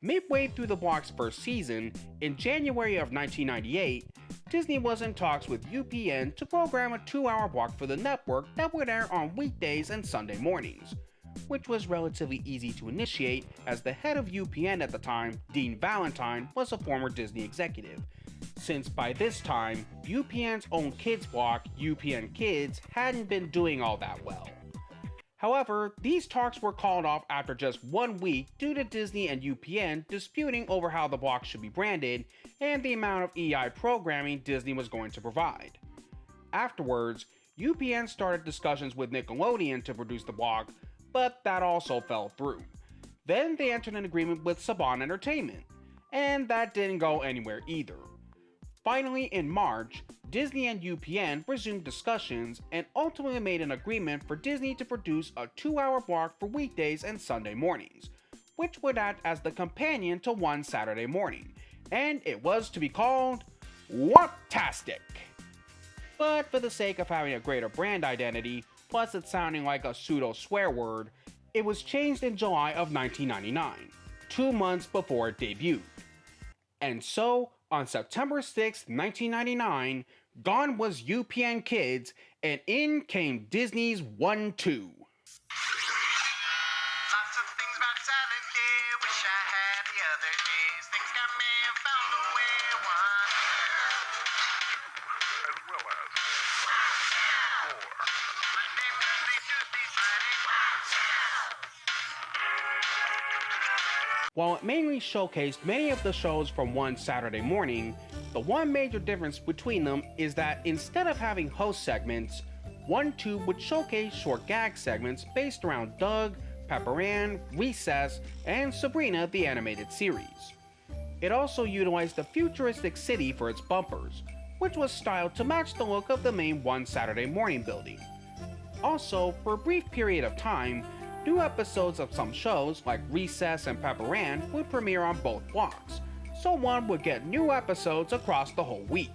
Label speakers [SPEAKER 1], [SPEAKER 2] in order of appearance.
[SPEAKER 1] Midway through the block's first season, in January of 1998, Disney was in talks with UPN to program a 2-hour block for the network that would air on weekdays and Sunday mornings, which was relatively easy to initiate as the head of UPN at the time, Dean Valentine, was a former Disney executive, since by this time, UPN's own kids block, UPN Kids, hadn't been doing all that well. However, these talks were called off after just 1 week due to Disney and UPN disputing over how the block should be branded and the amount of EI programming Disney was going to provide. Afterwards, UPN started discussions with Nickelodeon to produce the block, but that also fell through. Then they entered an agreement with Saban Entertainment, and that didn't go anywhere either. Finally, in March, Disney and UPN resumed discussions and ultimately made an agreement for Disney to produce a 2-hour block for weekdays and Sunday mornings, which would act as the companion to One Saturday Morning, and it was to be called Waptastic. But for the sake of having a greater brand identity, plus it sounding like a pseudo swear word, it was changed in July of 1999, 2 months before it debuted. And so, on September 6, 1999, gone was UPN Kids, and in came Disney's 1-2.
[SPEAKER 2] Lots of things about Saturday, wish I had the other days. Things got me and found a way one. As well as more. Monday, Monday, Tuesday, Friday.
[SPEAKER 1] While it mainly showcased many of the shows from One Saturday Morning, the one major difference between them is that instead of having host segments, 1-2 would showcase short gag segments based around Doug, Pepper Ann, Recess, and Sabrina the Animated Series. It also utilized a futuristic city for its bumpers, which was styled to match the look of the main One Saturday Morning building. Also, for a brief period of time, new episodes of some shows like Recess and Pepper Ann would premiere on both blocks, so one would get new episodes across the whole week.